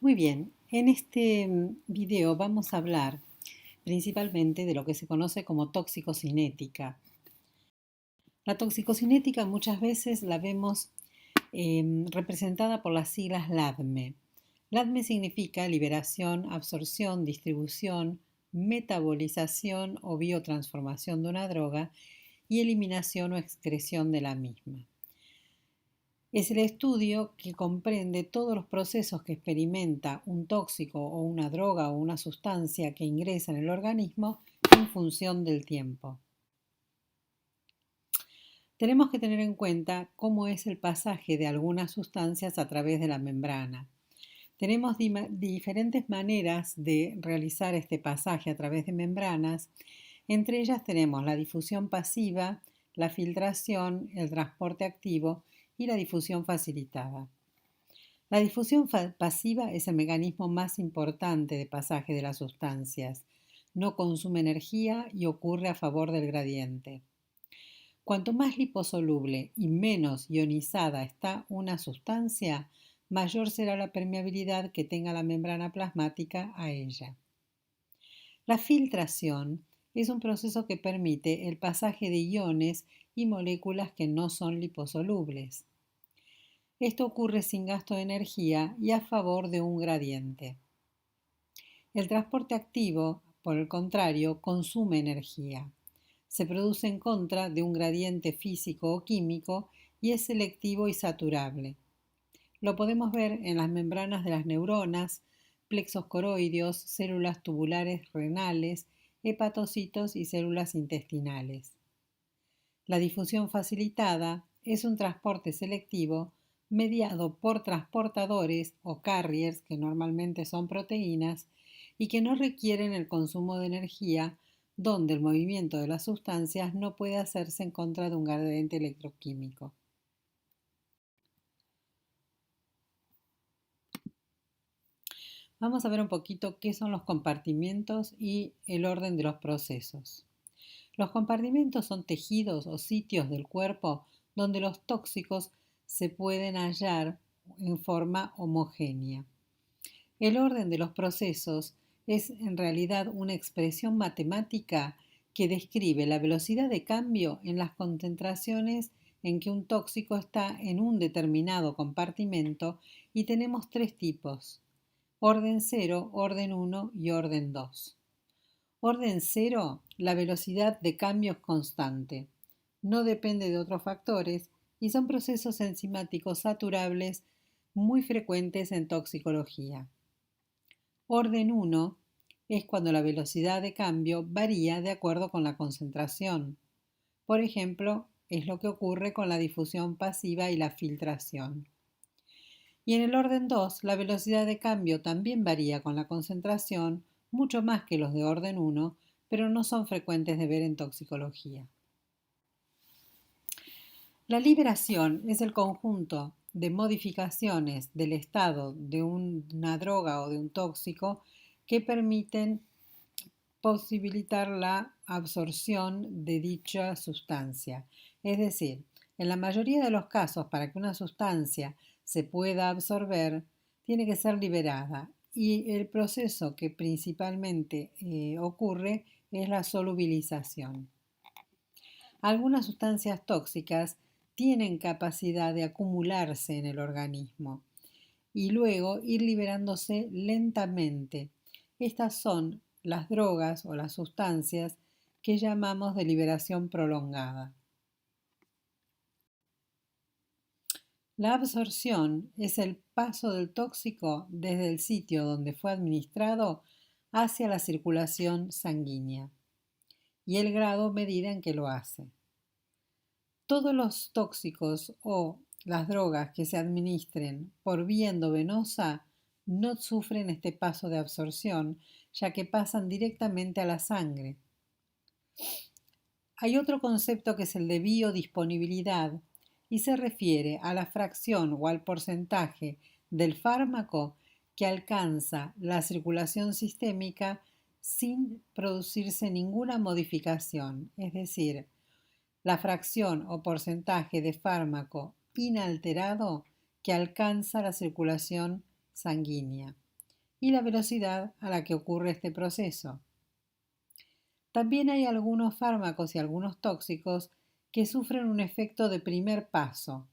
Muy bien, en este video vamos a hablar principalmente de lo que se conoce como toxicocinética. La toxicocinética muchas veces la vemos representada por las siglas LADME. LADME significa liberación, absorción, distribución, metabolización o biotransformación de una droga y eliminación o excreción de la misma. Es el estudio que comprende todos los procesos que experimenta un tóxico o una droga o una sustancia que ingresa en el organismo en función del tiempo. Tenemos que tener en cuenta cómo es el pasaje de algunas sustancias a través de la membrana. Tenemos diferentes maneras de realizar este pasaje a través de membranas. Entre ellas tenemos la difusión pasiva, la filtración, el transporte activo y la difusión facilitada. La difusión pasiva es el mecanismo más importante de pasaje de las sustancias. No consume energía y ocurre a favor del gradiente. Cuanto más liposoluble y menos ionizada está una sustancia, mayor será la permeabilidad que tenga la membrana plasmática a ella. La filtración es un proceso que permite el pasaje de iones y moléculas que no son liposolubles. Esto ocurre sin gasto de energía y a favor de un gradiente. El transporte activo, por el contrario, consume energía. Se produce en contra de un gradiente físico o químico y es selectivo y saturable. Lo podemos ver en las membranas de las neuronas, plexos coroideos, células tubulares renales, hepatocitos y células intestinales. La difusión facilitada es un transporte selectivo mediado por transportadores o carriers, que normalmente son proteínas, y que no requieren el consumo de energía, donde el movimiento de las sustancias no puede hacerse en contra de un gradiente electroquímico. Vamos a ver un poquito qué son los compartimentos y el orden de los procesos. Los compartimentos son tejidos o sitios del cuerpo donde los tóxicos se pueden hallar en forma homogénea. El orden de los procesos es en realidad una expresión matemática que describe la velocidad de cambio en las concentraciones en que un tóxico está en un determinado compartimento, y tenemos tres tipos: orden 0, orden 1 y orden 2. Orden 0, la velocidad de cambio es constante. No depende de otros factores y son procesos enzimáticos saturables muy frecuentes en toxicología. Orden 1 es cuando la velocidad de cambio varía de acuerdo con la concentración. Por ejemplo, es lo que ocurre con la difusión pasiva y la filtración. Y en el orden 2, la velocidad de cambio también varía con la concentración, mucho más que los de orden 1, pero no son frecuentes de ver en toxicología. La liberación es el conjunto de modificaciones del estado de una droga o de un tóxico que permiten posibilitar la absorción de dicha sustancia. Es decir, en la mayoría de los casos, para que una sustancia se pueda absorber, tiene que ser liberada, y el proceso que principalmente ocurre es la solubilización. Algunas sustancias tóxicas tienen capacidad de acumularse en el organismo y luego ir liberándose lentamente. Estas son las drogas o las sustancias que llamamos de liberación prolongada. La absorción es el paso del tóxico desde el sitio donde fue administrado hacia la circulación sanguínea, y el grado medida en que lo hace. Todos los tóxicos o las drogas que se administren por vía endovenosa no sufren este paso de absorción, ya que pasan directamente a la sangre. Hay otro concepto que es el de biodisponibilidad, y se refiere a la fracción o al porcentaje del fármaco que alcanza la circulación sistémica sin producirse ninguna modificación, es decir, la fracción o porcentaje de fármaco inalterado que alcanza la circulación sanguínea. y la velocidad a la que ocurre este proceso. También hay algunos fármacos y algunos tóxicos que sufren un efecto de primer paso.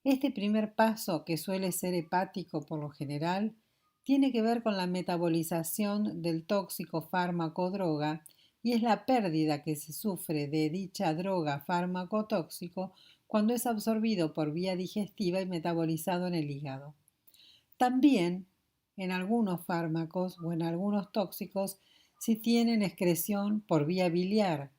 Este primer paso, que suele ser hepático por lo general, tiene que ver con la metabolización del tóxico fármaco o droga y es la pérdida que se sufre de dicha droga fármaco tóxico cuando es absorbido por vía digestiva y metabolizado en el hígado. También en algunos fármacos o en algunos tóxicos si tienen excreción por vía biliar,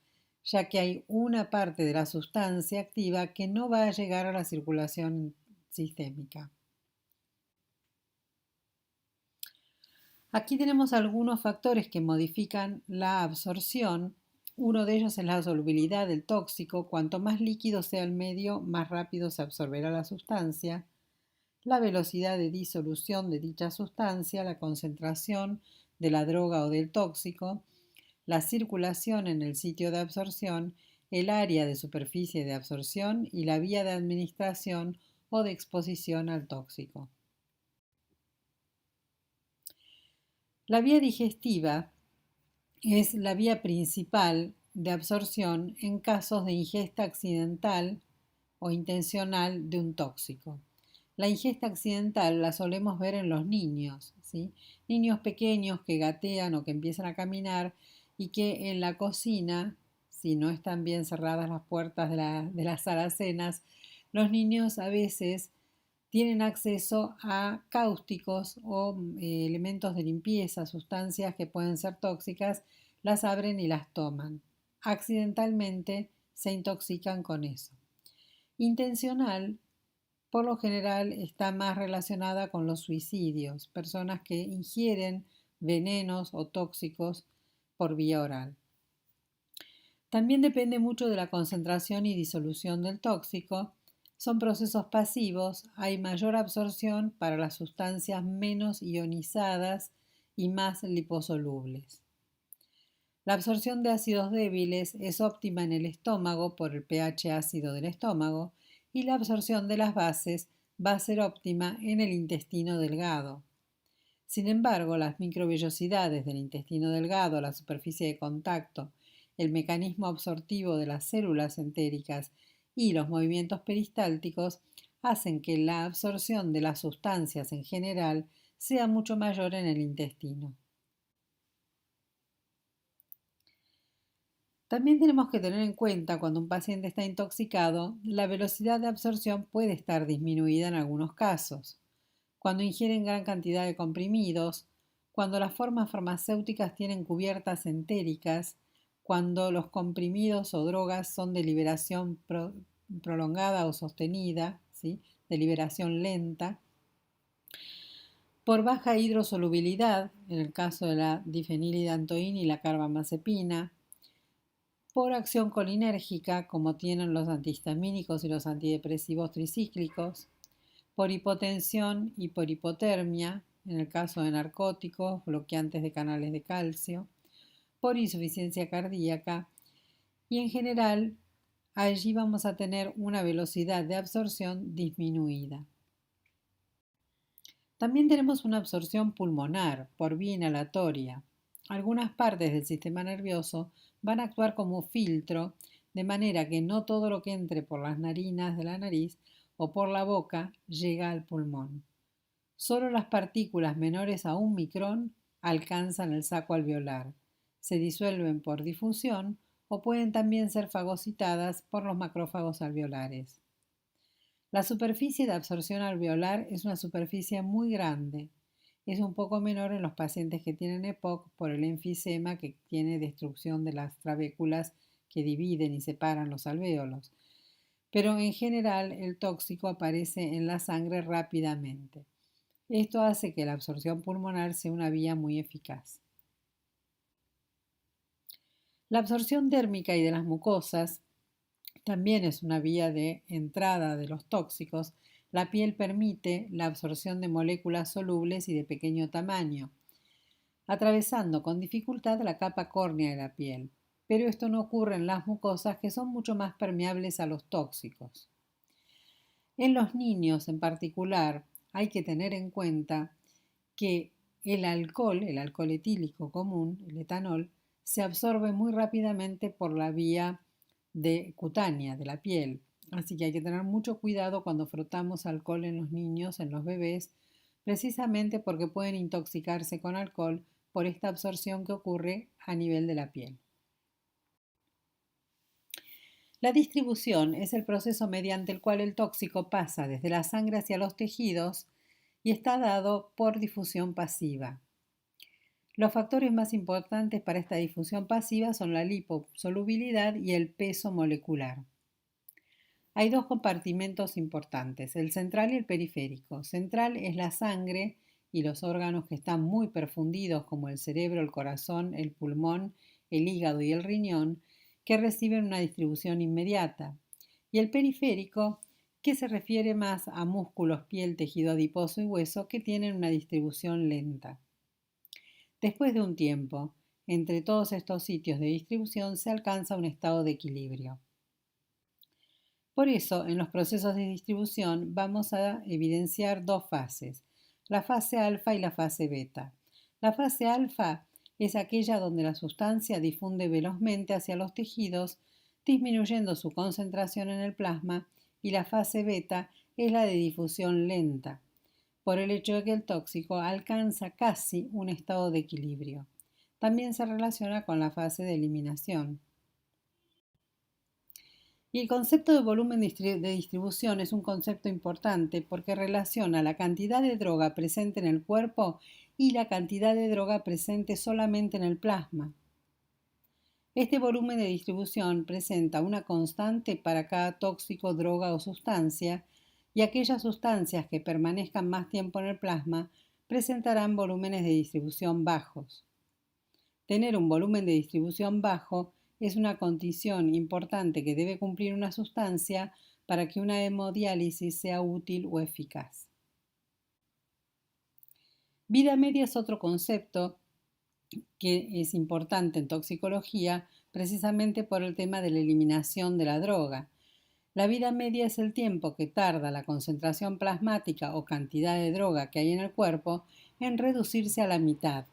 ya que hay una parte de la sustancia activa que no va a llegar a la circulación sistémica. Aquí tenemos algunos factores que modifican la absorción. Uno de ellos es la solubilidad del tóxico. Cuanto más líquido sea el medio, más rápido se absorberá la sustancia. La velocidad de disolución de dicha sustancia, la concentración de la droga o del tóxico, la circulación en el sitio de absorción, el área de superficie de absorción y la vía de administración o de exposición al tóxico. La vía digestiva es la vía principal de absorción en casos de ingesta accidental o intencional de un tóxico. La ingesta accidental la solemos ver en los niños, ¿sí? Niños pequeños que gatean o que empiezan a caminar y que en la cocina, si no están bien cerradas las puertas de las alacenas, los niños a veces tienen acceso a cáusticos o elementos de limpieza, sustancias que pueden ser tóxicas, las abren y las toman. Accidentalmente se intoxican con eso. Intencional, por lo general, está más relacionada con los suicidios, personas que ingieren venenos o tóxicos por vía oral. También depende mucho de la concentración y disolución del tóxico. Son procesos pasivos, hay mayor absorción para las sustancias menos ionizadas y más liposolubles. La absorción de ácidos débiles es óptima en el estómago por el pH ácido del estómago y la absorción de las bases va a ser óptima en el intestino delgado. Sin embargo, las microvellosidades del intestino delgado, la superficie de contacto, el mecanismo absortivo de las células entéricas y los movimientos peristálticos hacen que la absorción de las sustancias en general sea mucho mayor en el intestino. También tenemos que tener en cuenta cuando un paciente está intoxicado, la velocidad de absorción puede estar disminuida en algunos casos. Cuando ingieren gran cantidad de comprimidos, cuando las formas farmacéuticas tienen cubiertas entéricas, cuando los comprimidos o drogas son de liberación prolongada o sostenida, ¿sí? De liberación lenta, por baja hidrosolubilidad, en el caso de la difenilidantoína y la carbamazepina, por acción colinérgica, como tienen los antihistamínicos y los antidepresivos tricíclicos, por hipotensión y por hipotermia, en el caso de narcóticos, bloqueantes de canales de calcio, por insuficiencia cardíaca y en general allí vamos a tener una velocidad de absorción disminuida. También tenemos una absorción pulmonar por vía inhalatoria. Algunas partes del sistema nervioso van a actuar como filtro, de manera que no todo lo que entre por las narinas de la nariz o por la boca llega al pulmón. Solo las partículas menores a un micrón alcanzan el saco alveolar. Se disuelven por difusión o pueden también ser fagocitadas por los macrófagos alveolares. La superficie de absorción alveolar es una superficie muy grande. Es un poco menor en los pacientes que tienen EPOC por el enfisema que tiene destrucción de las trabéculas que dividen y separan los alvéolos. Pero en general el tóxico aparece en la sangre rápidamente. Esto hace que la absorción pulmonar sea una vía muy eficaz. La absorción térmica y de las mucosas también es una vía de entrada de los tóxicos. La piel permite la absorción de moléculas solubles y de pequeño tamaño, atravesando con dificultad la capa córnea de la piel. Pero esto no ocurre en las mucosas, que son mucho más permeables a los tóxicos. En los niños en particular hay que tener en cuenta que el alcohol etílico común, el etanol, se absorbe muy rápidamente por la vía cutánea de la piel. Así que hay que tener mucho cuidado cuando frotamos alcohol en los niños, en los bebés, precisamente porque pueden intoxicarse con alcohol por esta absorción que ocurre a nivel de la piel. La distribución es el proceso mediante el cual el tóxico pasa desde la sangre hacia los tejidos y está dado por difusión pasiva. Los factores más importantes para esta difusión pasiva son la liposolubilidad y el peso molecular. Hay dos compartimentos importantes, el central y el periférico. Central es la sangre y los órganos que están muy perfundidos como el cerebro, el corazón, el pulmón, el hígado y el riñón, que reciben una distribución inmediata. Y el periférico, que se refiere más a músculos, piel, tejido adiposo y hueso, que tienen una distribución lenta. Después de un tiempo, entre todos estos sitios de distribución se alcanza un estado de equilibrio. Por eso, en los procesos de distribución vamos a evidenciar dos fases, la fase alfa y la fase beta. La fase alfa es aquella donde la sustancia difunde velozmente hacia los tejidos, disminuyendo su concentración en el plasma, y la fase beta es la de difusión lenta, por el hecho de que el tóxico alcanza casi un estado de equilibrio. También se relaciona con la fase de eliminación. Y el concepto de volumen de distribución es un concepto importante porque relaciona la cantidad de droga presente en el cuerpo y la cantidad de droga presente solamente en el plasma. Este volumen de distribución presenta una constante para cada tóxico, droga o sustancia, y aquellas sustancias que permanezcan más tiempo en el plasma presentarán volúmenes de distribución bajos. Tener un volumen de distribución bajo es una condición importante que debe cumplir una sustancia para que una hemodiálisis sea útil o eficaz. Vida media es otro concepto que es importante en toxicología precisamente por el tema de la eliminación de la droga. La vida media es el tiempo que tarda la concentración plasmática o cantidad de droga que hay en el cuerpo en reducirse a la mitad.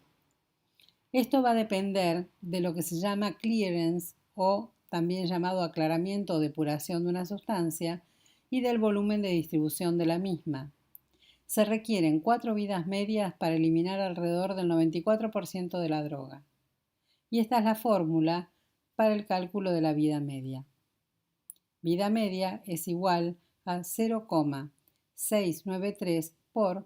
Esto va a depender de lo que se llama clearance o también llamado aclaramiento o depuración de una sustancia y del volumen de distribución de la misma. Se requieren 4 vidas medias para eliminar alrededor del 94% de la droga. Y esta es la fórmula para el cálculo de la vida media. Vida media es igual a 0,693 por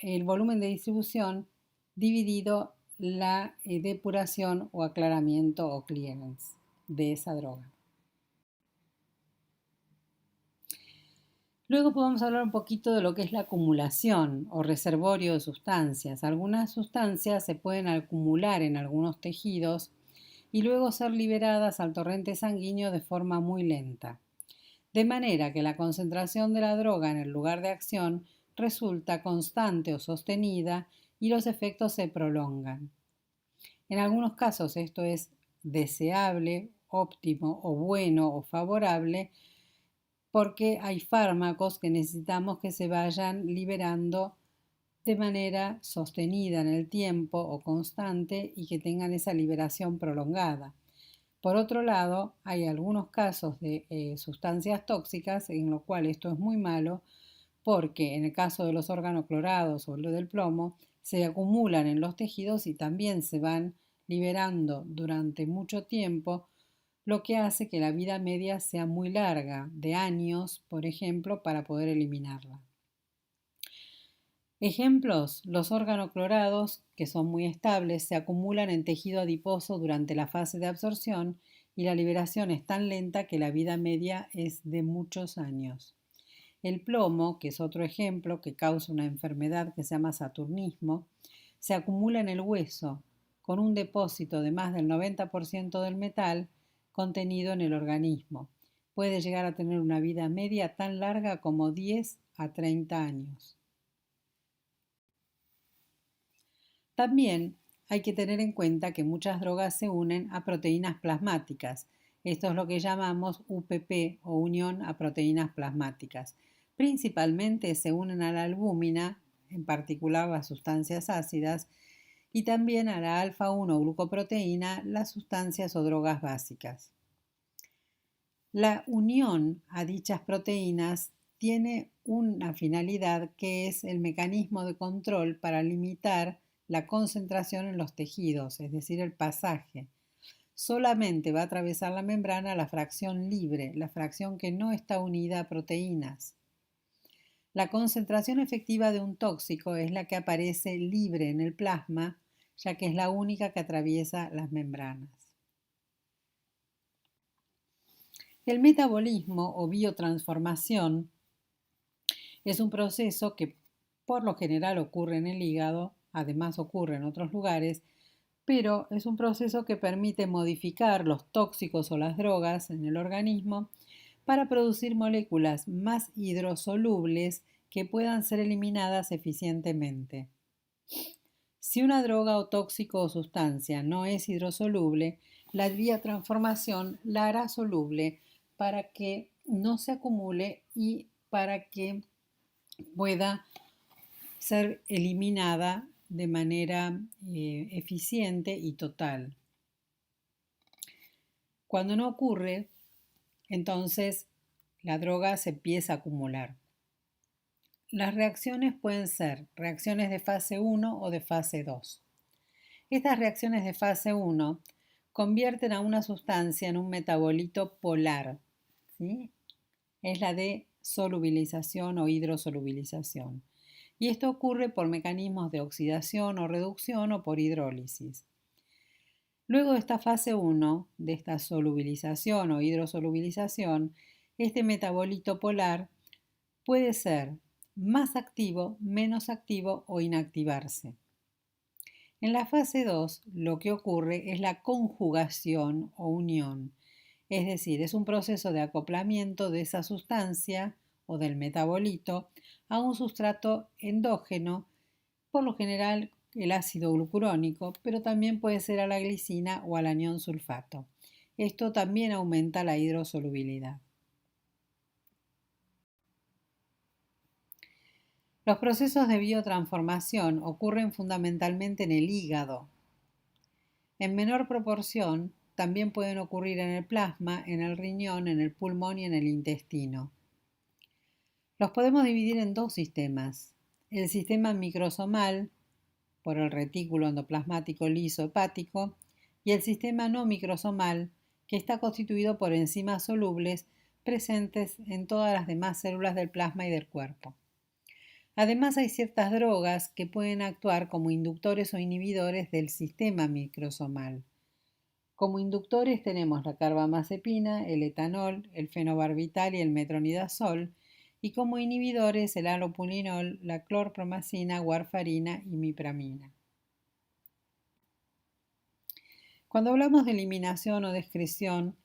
el volumen de distribución dividido la depuración o aclaramiento o clearance de esa droga. Luego podemos hablar un poquito de lo que es la acumulación o reservorio de sustancias. Algunas sustancias se pueden acumular en algunos tejidos y luego ser liberadas al torrente sanguíneo de forma muy lenta. De manera que la concentración de la droga en el lugar de acción resulta constante o sostenida y los efectos se prolongan. En algunos casos esto es deseable, óptimo o bueno o favorable porque hay fármacos que necesitamos que se vayan liberando de manera sostenida en el tiempo o constante y que tengan esa liberación prolongada. Por otro lado, hay algunos casos de sustancias tóxicas en los cuales esto es muy malo porque en el caso de los organoclorados o lo del plomo, se acumulan en los tejidos y también se van liberando durante mucho tiempo, lo que hace que la vida media sea muy larga, de años, por ejemplo, para poder eliminarla. Ejemplos, los organoclorados, que son muy estables, se acumulan en tejido adiposo durante la fase de absorción y la liberación es tan lenta que la vida media es de muchos años. El plomo, que es otro ejemplo que causa una enfermedad que se llama saturnismo, se acumula en el hueso con un depósito de más del 90% del metal contenido en el organismo. Puede llegar a tener una vida media tan larga como 10 a 30 años. También hay que tener en cuenta que muchas drogas se unen a proteínas plasmáticas. Esto es lo que llamamos UPP o unión a proteínas plasmáticas. Principalmente se unen a la albúmina, en particular las sustancias ácidas, y también a la alfa-1 glucoproteína, las sustancias o drogas básicas. La unión a dichas proteínas tiene una finalidad que es el mecanismo de control para limitar la concentración en los tejidos, es decir, el pasaje. Solamente va a atravesar la membrana la fracción libre, la fracción que no está unida a proteínas. La concentración efectiva de un tóxico es la que aparece libre en el plasma, ya que es la única que atraviesa las membranas. El metabolismo o biotransformación es un proceso que por lo general ocurre en el hígado, además ocurre en otros lugares, pero es un proceso que permite modificar los tóxicos o las drogas en el organismo para producir moléculas más hidrosolubles que puedan ser eliminadas eficientemente. Si una droga o tóxico o sustancia no es hidrosoluble, la biotransformación la hará soluble para que no se acumule y para que pueda ser eliminada de manera eficiente y total. Cuando no ocurre, entonces la droga se empieza a acumular. Las reacciones pueden ser reacciones de fase 1 o de fase 2. Estas reacciones de fase 1 convierten a una sustancia en un metabolito polar, ¿sí? Es la de solubilización o hidrosolubilización. Y esto ocurre por mecanismos de oxidación o reducción o por hidrólisis. Luego de esta fase 1, de esta solubilización o hidrosolubilización, este metabolito polar puede ser más activo, menos activo o inactivarse. En la fase 2, lo que ocurre es la conjugación o unión, es decir, es un proceso de acoplamiento de esa sustancia o del metabolito a un sustrato endógeno, por lo general el ácido glucurónico, pero también puede ser a la glicina o al anión sulfato. Esto también aumenta la hidrosolubilidad. Los procesos de biotransformación ocurren fundamentalmente en el hígado. En menor proporción, también pueden ocurrir en el plasma, en el riñón, en el pulmón y en el intestino. Los podemos dividir en dos sistemas. El sistema microsomal, por el retículo endoplasmático liso hepático, y el sistema no microsomal, que está constituido por enzimas solubles presentes en todas las demás células del plasma y del cuerpo. Además, hay ciertas drogas que pueden actuar como inductores o inhibidores del sistema microsomal. Como inductores tenemos la carbamazepina, el etanol, el fenobarbital y el metronidazol, y como inhibidores el alopurinol, la clorpromacina, warfarina y mipramina. Cuando hablamos de eliminación o de excreción,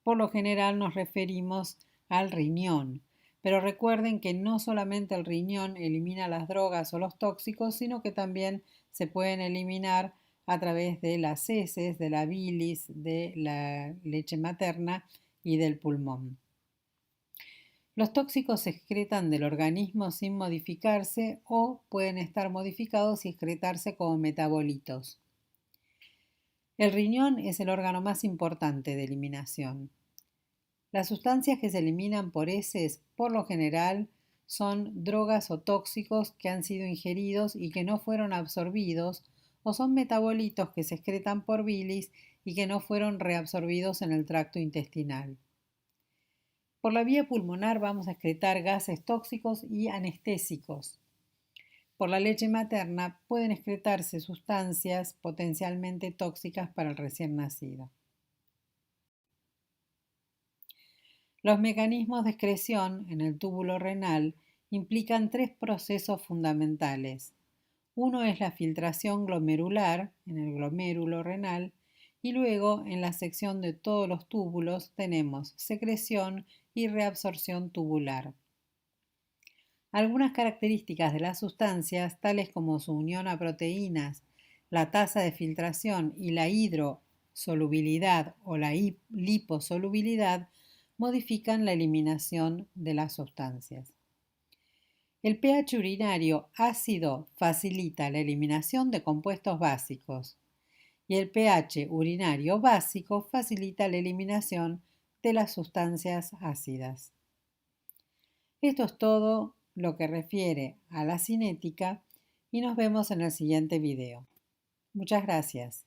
por lo general nos referimos al riñón, pero recuerden que no solamente el riñón elimina las drogas o los tóxicos, sino que también se pueden eliminar a través de las heces, de la bilis, de la leche materna y del pulmón. Los tóxicos se excretan del organismo sin modificarse o pueden estar modificados y excretarse como metabolitos. El riñón es el órgano más importante de eliminación. Las sustancias que se eliminan por heces, por lo general, son drogas o tóxicos que han sido ingeridos y que no fueron absorbidos, o son metabolitos que se excretan por bilis y que no fueron reabsorbidos en el tracto intestinal. Por la vía pulmonar vamos a excretar gases tóxicos y anestésicos. Por la leche materna pueden excretarse sustancias potencialmente tóxicas para el recién nacido. Los mecanismos de excreción en el túbulo renal implican tres procesos fundamentales. Uno es la filtración glomerular en el glomérulo renal y luego en la sección de todos los túbulos tenemos secreción y reabsorción tubular. Algunas características de las sustancias, tales como su unión a proteínas, la tasa de filtración y la hidrosolubilidad o la liposolubilidad, modifican la eliminación de las sustancias. El pH urinario ácido facilita la eliminación de compuestos básicos y el pH urinario básico facilita la eliminación de las sustancias ácidas. Esto es todo lo que refiere a la cinética y nos vemos en el siguiente video. Muchas gracias.